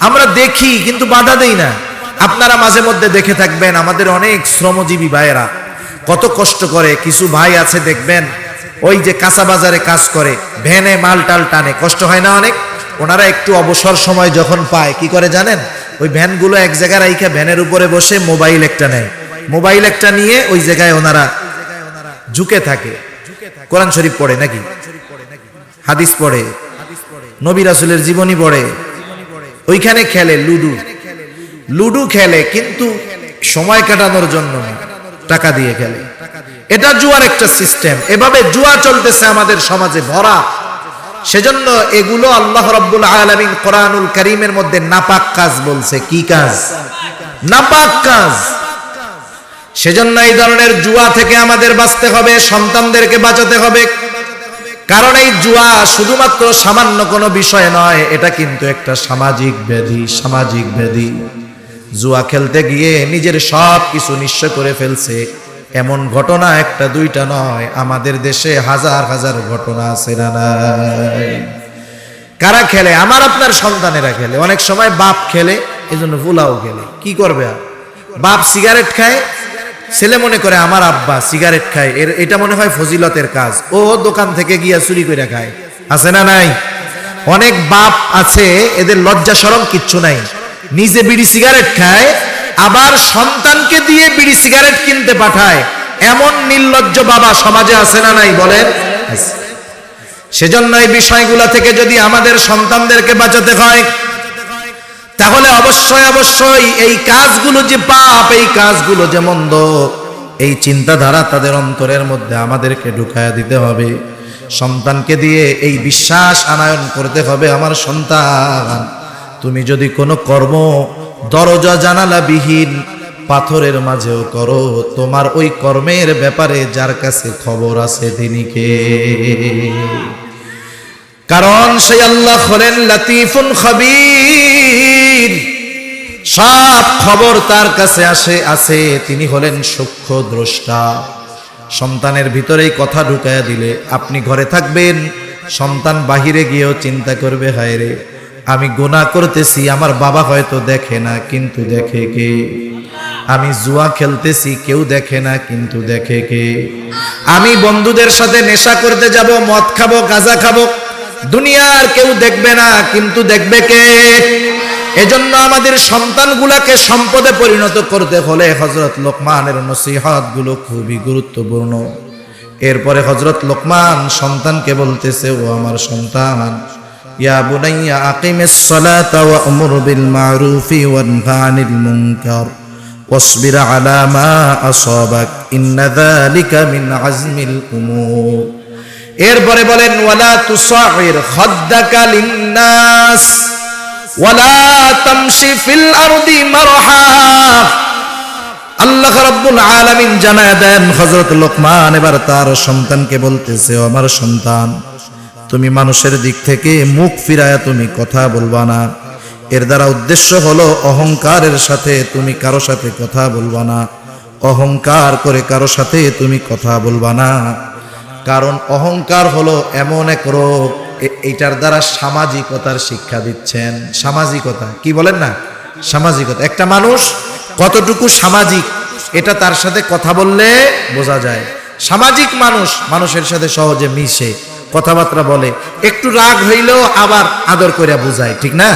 আমরা দেখি কিন্তু বাধা দেই না। আপনারা মাঝে মধ্যে দেখে থাকবেন আমাদের অনেক শ্রমজীবী ভাইয়েরা কত কষ্ট করে। কিছু ভাই আছে দেখবেন ওই যে কাঁচা বাজারে কাজ করে, ভ্যানে মাল টাল টানে, কষ্ট হয় না অনেক? ওনারা একটু অবসর সময় যখন পায় কি করে জানেন? ওই ভ্যানগুলো এক জায়গায় রাইখা ভ্যানের উপরে বসে মোবাইল একটা নেয়, মোবাইল একটা নিয়ে ওই জায়গায় ওনারা ঝুঁকে থাকে, কোরআন শরীফ পড়ে নাকি, হাদিস পড়ে, নবী রাসূলের জীবনী পড়ে, ওইখানে খেলে লুডু খেলে, কিন্তু সময় কাটানোর জন্য না, টাকা দিয়ে খেলে। এটা জুয়ার একটা সিস্টেম। এভাবে জুয়া চলতেছে আমাদের সমাজে ভরা। সেজন্য এগুলো আল্লাহ রাব্বুল আলামিন কোরআনুল কারীমের মধ্যে নাপাক কাজ বলছে। কি কাজ? নাপাক কাজ। সেজন্য এই ধরনের জুয়া থেকে আমাদের বাঁচতে হবে, সন্তানদেরকে বাঁচাতে হবে। কারণ এই জুয়া শুধুমাত্র সামান্য কোনো বিষয় নয়, এটা কিন্তু একটা সামাজিক ব্যাধি। সামাজিক ব্যাধি। জুয়া খেলতে গিয়ে নিজের সব কিছু নিঃস্ব করে ফেলছে এমন ঘটনা একটা দুইটা নয়, আমাদের দেশে হাজার হাজার ঘটনা আছে না নাই? কারা খেলে? আমার আপনার সন্তানেরা খেলে। অনেক সময় বাপ খেলে, এজন্য ভুলাও গেলে কি করবে আর? বাপ সিগারেট খায়, ছেলে মনে করে আমার আব্বা সিগারেট খায়, এটা মনে হয় ফজিলতের কাজ, ও দোকান থেকে গিয়া চুরি করে খায়। আছে না নাই? অনেক বাপ আছে এদের লজ্জা শরম কিচ্ছু নাই, নিজে বিড়ি সিগারেট খায় আবার সন্তানকে দিয়ে বিড়ি সিগারেট কিনতে পাঠায়। এমন নির্লজ্জ বাবা সমাজে আছে না নাই বলেন? সেজন্য এই বিষয়গুলো থেকে যদি আমাদের সন্তানদেরকে বাঁচাতে হয়, তাহলে অবশ্যই অবশ্যই এই কাজগুলো যে পাপ, এই কাজগুলো যে মন্দ, এই চিন্তাধারা তাদের অন্তরের মধ্যে আমাদেরকে ঢুকায়া দিতে হবে। সন্তানকে দিয়ে এই বিশ্বাস আনায়ন করতে হবে, আমার সন্তান তুমি যদি কোনো কর্ম দরজা জানালা বিহীন পাথরের মাঝেও করো, তোমার ওই কর্মের ব্যাপারে যার কাছে খবর আছে তিনি কে? কারণ সেই আল্লাহ হলেন লাতিফুন খবীর, সব খবর তার কাছে আছে। তিনি হলেন সূক্ষ্ম দ্রষ্টা। সন্তানের ভিতরেই কথা ঢুকায়া দিলে আপনি ঘরে থাকবেন, সন্তান বাহিরে গিয়েও চিন্তা করবে, হায় রে আমি গুনাহ করতেছি, আমার বাবা হয়তো দেখে না কিন্তু দেখে কে? আমি জুয়া খেলতেছি, কেউ দেখে না কিন্তু দেখে কে? আমি বন্ধুদের সাথে নেশা করতে যাব, মদ খাবো, গাঁজা খাবো, দুনিয়ার কেউ দেখবে না কিন্তু দেখবে কে? এজন্য আমাদের সন্তানগুলাকে সম্পদে পরিণত করতে হলে হযরত লোকমানের নসিহত গুলো খুবই গুরুত্বপূর্ণ। এরপরে হযরত লোকমান সন্তানকে বলতেছে, ও আমার সন্তান, ইয়া বুনাইয়া আকিমিস সালাতা ওয়া আমুর বিল মারুফি ওয়ানহা আনিল মুনকার ওয়াসবির আলা মা আসাবাক ইন্না যালিকা মিন আজমিল উমুর। এরপরে বলেন, ওয়ালা তুসাইর খাদ্দাকা লিন্নাস ওয়ালা তামশি ফিল আরদি মারহা। আল্লাহ রাব্বুল আলামিন জানায় দেন, হযরত লোকমান এবার তার সন্তানকে বলতেছে, ও আমার সন্তান, তুমি মানুষের দিক থেকে মুখ ফিরায়া তুমি কথা বলবা না। এর দ্বারা উদ্দেশ্য হলো অহংকারের সাথে তুমি কারো সাথে কথা বলবা না, অহংকার করে কারো সাথে তুমি কথা বলবা না। কারণ অহংকার হলো এমন এক রোগ, এইটার দ্বারা সামাজিকতার শিক্ষা দিচ্ছেন। সামাজিকতা কি বলেন না? সামাজিকতা। একটা মানুষ কতটুকু সামাজিক এটা তার সাথে কথা বললে বোঝা যায়। সামাজিক মানুষ মানুষের সাথে সহজে মিশে, কথাবার্তা বলে, একটু রাগ হইলেও আবার আদর করে বুঝায়, ঠিক না?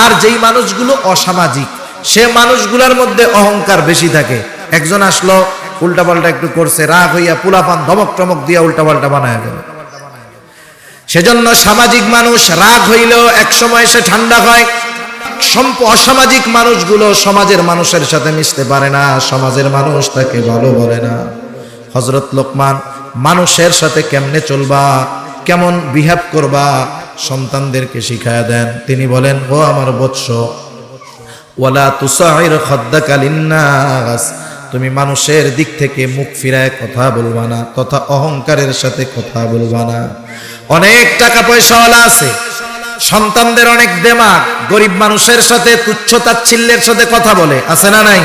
আর যেই মানুষগুলো অসামাজিক, সে মানুষগুলোর মধ্যে অহংকার বেশি থাকে। একজন আসলো, উল্টাপাল্টা একটু করছে, রাগ হইয়া পুলাপান ধমক টমক দিয়া উল্টাপাল্টা বানায় গেল। সেজন্য সামাজিক মানুষ রাগ হইলেও এক সময় সে ঠান্ডা হয়। অসামাজিক মানুষগুলো সমাজের মানুষের সাথে মিশতে পারে না, সমাজের মানুষ তাকে ভালো বলে না। হযরত লোকমান মানুষের সাথে কেমনে চলবা, কেমন বিহেভ করবা, সন্তানদেরকে শিখায়া দেন। তিনি বলেন, ও আমার বৎস, ওয়ালা তুসাইর খাদ্দাকা লিন্নাস, তুমি মানুষের দিক থেকে মুখ ফিরায় কথা বলবা না, তথা অহংকারের সাথে কথা বলবা না। অনেক টাকা পয়সাওয়ালা আছে, সন্তানদের অনেক দেমাগ, গরিব মানুষের সাথে তুচ্ছ তাচ্ছিল্যের সাথে কথা বলে, আছে না নাই?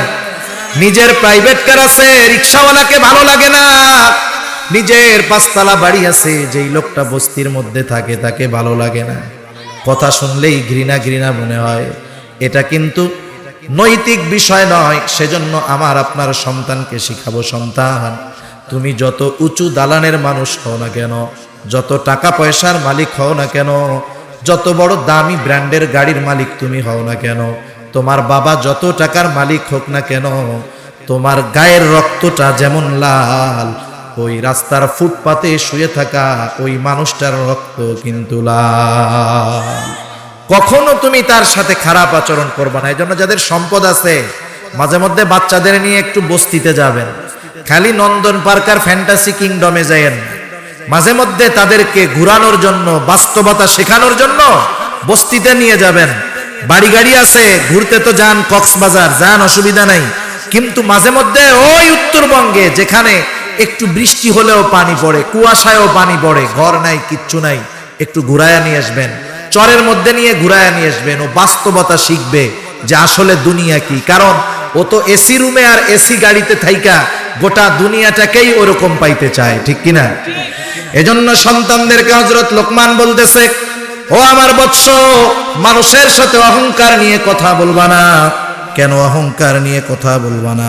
নিজের প্রাইভেট কার আছে, রিক্সাওয়ালাকে ভালো লাগে না। নিজের পাঁচতলা বাড়ি আছে, যেই লোকটা বস্তির মধ্যে থাকে তাকে ভালো লাগে না। কথা শুনলেই ঘৃণা ঘৃণা মনে হয়। এটা কিন্তু নৈতিক বিষয় নয়। সেজন্য আমার আপনার সন্তানকে শিখাবো, সন্তান তুমি যত উঁচু দালানের মানুষ হও না কেন, যত টাকা পয়সার মালিক হও না কেন, যত বড় দামি ব্র্যান্ডের গাড়ির মালিক তুমি হও না কেন, তোমার বাবা যত টাকার মালিক হোক না কেন, তোমার গায়ের রক্তটা যেমন লাল, ওই রাস্তার ফুটপাতে শুয়ে থাকা ওই মানুষটার রক্ত কিন্তু লাল। কখনো তুমি তার সাথে খারাপ আচরণ করবা না। এই জন্য যাদের সম্পদ আছে, মাঝে মধ্যে বাচ্চাদের নিয়ে একটু বস্তিতে যাবেন, খালি নন্দন পার্ক আর ফ্যান্টাসি কিংডমে যায়েন। মাঝে মধ্যে তাদেরকে ঘুরানোর জন্য, বাস্তবতা শেখানোর জন্য বস্তিতে নিয়ে যাবেন। বাড়ি গাড়ি আছে, ঘুরতে তো যান, কক্সবাজার যান, অসুবিধা নাই। কিন্তু মাঝে মধ্যে ওই উত্তরবঙ্গে যেখানে একটু বৃষ্টি হলেও পানি পড়ে, কুয়াশায়ও পানি পড়ে, ঘর নাই, কিচ্ছু নাই, একটু ঘুরায়া নিয়ে আসবেন, চরের মধ্যে নিয়ে ঘুরায়া নিয়ে আসবেন। ও বাস্তবতা শিখবে যে আসলে দুনিয়া কি। কারণ ও তো এসি রুমে আর এসি গাড়িতে থাইকা গোটা দুনিয়াটাকেই ওরকম পাইতে চায়, ঠিক কিনা? এজন্য সন্তানদেরকে হযরত লোকমান বলতেছে, ও আমার বৎস, মানুষের সাথে অহংকার নিয়ে কথা বলবা না। কেন অহংকার নিয়ে কথা বলবা না?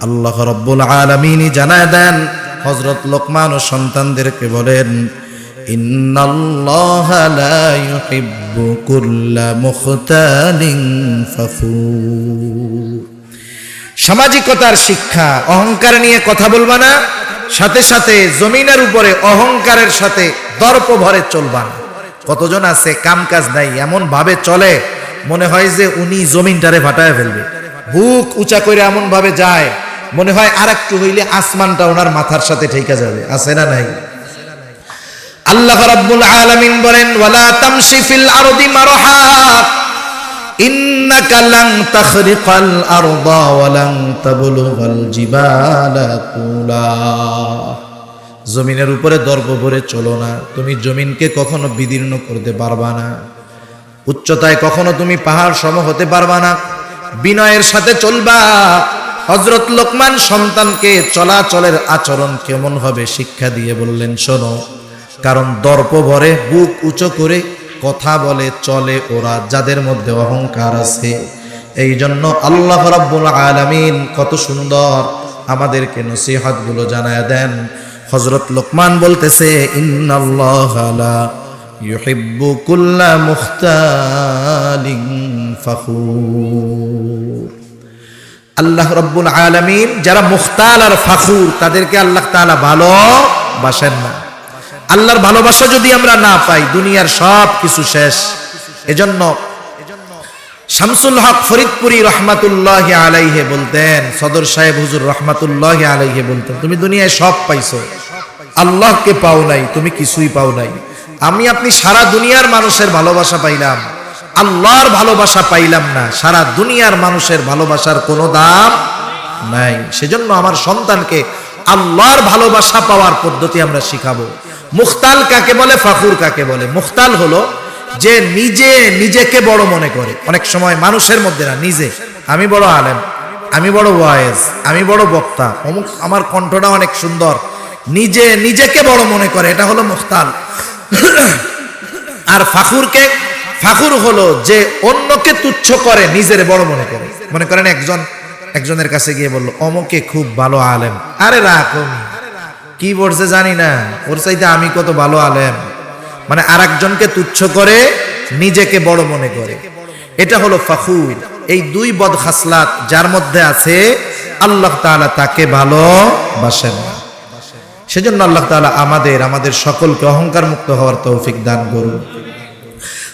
আল্লাহ রাব্বুল আলামিন জানায় দেন, হযরত লোকমান ও সন্তানদেরকে বলেন, ইন্নাল্লাহা লা ইউহিব্বু কুল্লা মুখতালিন ফাখুর। সামাজিকতার শিক্ষা, অহংকার নিয়ে কথা বলবা না, সাথে সাথে জমিনের উপরে অহংকারের সাথে দর্প ভরে চলবা না। কতজন আছে কাম কাজ নাই, এমন ভাবে চলে মনে হয় যে উনি জমিনটারে ফাটায় ফেলবে, বুক উঁচা করে এমন ভাবে যায় মনে হয় আর একটু হইলে আসমানটা ওনার মাথার সাথে ঠেকে যাবে। আছে না নাই? আল্লাহ রাব্বুল আলামিন বলেন, ওয়ালা তামশি ফিল আরদি মারহা ইন্নাকা লান তাখরিকাল আরদা ওয়া লান তাবলুগাল জিবালা তুলা। জমিনের উপরে দর্প ভরে চলো না, তুমি জমিনকে কখনো বিদীর্ণ করতে পারবা না, উচ্চতায় কখনো তুমি পাহাড় সম হতে পারবা না। বিনয়ের সাথে চলবা। হযরত লোকমান সন্তানকে চলাচলের আচরণ কেমন হবে শিক্ষা দিয়ে বললেন, শোনো, কারণ দর্প ভরে বুক উঁচু করে কথা বলে চলে ওরা, যাদের মধ্যে অহংকার আছে। এই জন্য আল্লাহ রাব্বুল আলামিন কত সুন্দর আমাদেরকে নসিহতগুলো জানায় দেন। হযরত লোকমান বলতেছে, ইন্নাল্লাহা লা ইউহিব্বু কুল্লা মুখতালিন ফাখুর। আল্লাহ রাব্বুল আলামিন যারা মুখতাল আর ফাখুর, তাদেরকে আল্লাহ তাআলা ভালোবাসেন না। আল্লাহর ভালোবাসা যদি আমরা না পাই, দুনিয়ার সব কিছু শেষ। এজন্য শামসুল হক ফরিদপুরি রহমাতুল্লাহি আলাইহি বলতেন, সদর সাহেব হুজুর রহমাতুল্লাহি আলাইহি বলতেন, তুমি দুনিয়ায় সব পাইছো, আল্লাহকে পাও নাই, তুমি কিছুই পাও নাই। আমি আপনি সারা দুনিয়ার মানুষের ভালোবাসা পাইলাম, আল্লাহর ভালোবাসা পাইলাম না। সারা দুনিয়ার মানুষের ভালোবাসার কোনো দাম নাই। সেজন্য আমার সন্তানকে আল্লাহর ভালোবাসা পাওয়ার পদ্ধতি আমরা শিখাবো। মুখতাল কাকে বলে, ফাখুর কাকে বলে? মুখতাল হলো যে নিজেকে বড় মনে করে। অনেক সময় মানুষের মধ্যে না, নিজে, আমি বড় আলেম, আমি বড় ওয়াইজ, আমি বড় বক্তা, অমুক আমার কণ্ঠটা অনেক সুন্দর, নিজেকে বড় মনে করে, এটা হলো মুখতাল। আর ফাখুর হলো যে অন্যকে তুচ্ছ করে, নিজের বড় মনে করে। মনে করেন একজনের কাছে গিয়ে বললো, অমুকে খুব ভালো আলেম। আরে রাখুন, কি বলছে জানি না, ওর চাইতে আমি কত ভালো আলেম। মানে আরেকজনকে তুচ্ছ করে, নিজেকে বড় মনে করে, এটা হলো ফাখুর। এই দুই বদ খাসলাত যার মধ্যে আছে, আল্লাহ তাআলা তাকে ভালোবাসেন না। সেজন্য আল্লাহ তাআলা আমাদের সকলকে অহংকার মুক্ত হওয়ার তৌফিক দান করুন।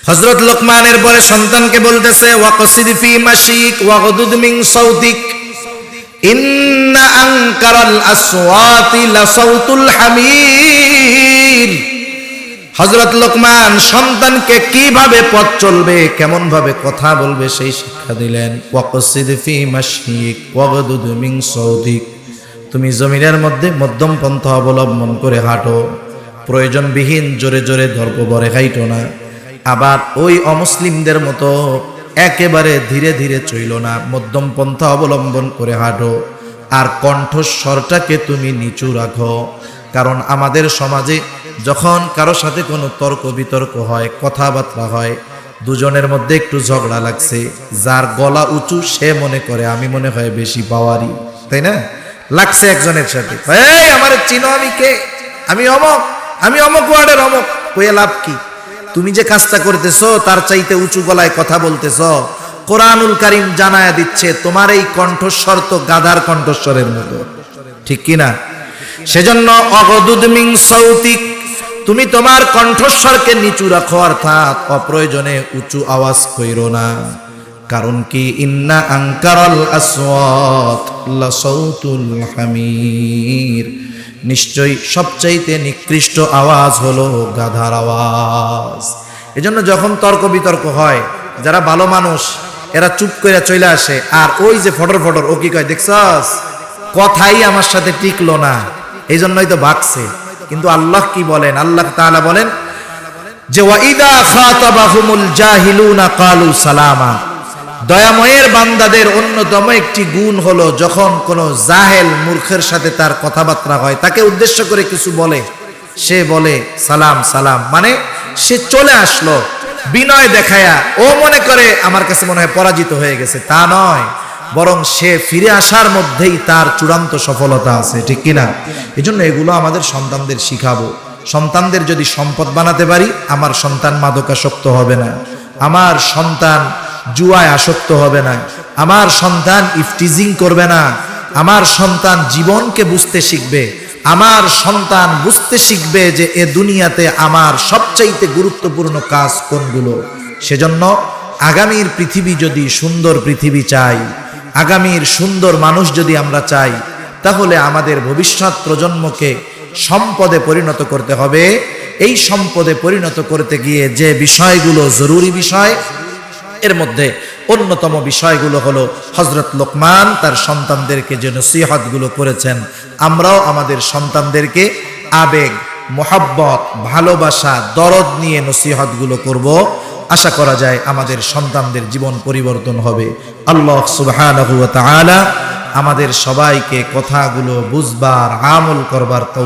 হযরত লোকমানের পরে সন্তানকে বলতেছে, ওয়াকসিদ ফি মাশিক ওয়াগদুদ মিন সাউতিক ইন্না আনকারাল আসওয়াতি লাসাউতুল হামির। হযরত লোকমান সন্তানকে কিভাবে পথ চলবে, কেমন ভাবে কথা বলবে সেই শিক্ষা দিলেন। ওয়াকসিদ ফি মাশিক ওয়াগদুদ মিন সাউতিক, তুমি জমিনের মধ্যে মধ্যম পন্থা অবলম্বন করে হাঁটো, প্রয়োজনবিহীন জোরে জোরে দর্প ভরে হাইটো না। আবার ওই অমুসলিমদের মতো একেবারে ধীরে ধীরে চইল না, মধ্যম পন্থা অবলম্বন করে হাঁটো। আর কণ্ঠস্বরটাকে তুমি নিচু রাখো, কারণ আমাদের সমাজে যখন কারো সাথে কোনো তর্ক বিতর্ক হয়, কথাবার্তা হয়, দুজনের মধ্যে একটু ঝগড়া লাগছে, যার গলা উঁচু সে মনে করে আমি মনে হয় বেশি পাওয়ারি, তাই না? লাগছে একজনের সাথে, এই আমারে চিনো, আমি কে, আমি অমক ওয়ার্ডের অমক। কইয়া লাভ কি? তুমি যে কাজটা করতেছো তার চাইতে উঁচু গলায় কথা বলতেছো। কোরআনুল কারীম জানায়া দিচ্ছে তোমার এই কণ্ঠস্বর তো গাধার কণ্ঠস্বরের মতো, ঠিক কিনা? সেজন্য অগদুদ মিন সাউতিক, তুমি তোমার কণ্ঠস্বরকে নিচু রাখো, অর্থাৎ অপ্রয়োজনে উঁচু আওয়াজ কইরো না। কারণ কি, ইন্না আনকারাল আসওয়াত লাসাউতুল হামির, নিশ্চয়ই সবচাইতে নিকৃষ্ট আওয়াজ হলো গাধার আওয়াজ। এজন্য যখন তর্ক বিতর্ক হয়, যারা ভালো মানুষ এরা চুপ করে চলে আসে, আর ওই যে ফটর ফটর ও কি কয়, দেখছস কথাই আমার সাথে টিকলো না, এই জন্যই তো ভাগছে। কিন্তু আল্লাহ কি বলেন? আল্লাহ তাআলা বলেন যে ওয়াইদা খাতাবাহুমুল জাহিলুনা ক্বালু সালামা। দয়াময়ের বান্দাদের অন্যতম একটি গুণ হলো, যখন কোনো জাহেল মূর্খের সাথে তার কথাবার্তা হয়, তাকে উদ্দেশ্য করে কিছু বলে, সে বলে সালাম সালাম, মানে সে চলে আসলো, বিনয় দেখায়া ও মনে করে আমার কাছে মনে হয় পরাজিত হয়ে গেছে, তা নয়, বরং সে ফিরে আসার মধ্যেই তার চূড়ান্ত সফলতা আছে, ঠিক কিনা? এজন্য এগুলো আমাদের সন্তানদের শিখাবো। সন্তানদের যদি সম্পদ বানাতে পারি, আমার সন্তান মাদকাসক্ত হবে না, আমার সন্তান জুয়ায় আসক্ত হবে না, আমার সন্তান ইফটিজিং করবে না, আমার সন্তান জীবনকে বুঝতে শিখবে, আমার সন্তান বুঝতে শিখবে যে এ দুনিয়াতে আমার সবচাইতে গুরুত্বপূর্ণ কাজ কোনগুলো। সেজন্য আগামীর পৃথিবী যদি সুন্দর পৃথিবী চাই, আগামীর সুন্দর মানুষ যদি আমরা চাই, তাহলে আমাদের ভবিষ্যৎ প্রজন্মকে সম্পদে পরিণত করতে হবে। এই সম্পদে পরিণত করতে গিয়ে যে বিষয়গুলো জরুরি বিষয়, এর মধ্যে অন্যতম বিষয়গুলো হলো হযরত লোকমান তার সন্তানদেরকে যে নসিহতগুলো করেছেন, আমরাও আমাদের সন্তানদেরকে আবেগ, মোহাব্বত, ভালোবাসা, দরদ নিয়ে নসিহতগুলো করব। আশা করা যায় আমাদের সন্তানদের জীবন পরিবর্তন হবে। আল্লাহ সুবহানাহু ওয়া তাআলা আমাদের সবাইকে কথাগুলো বুঝবার, আমল করবার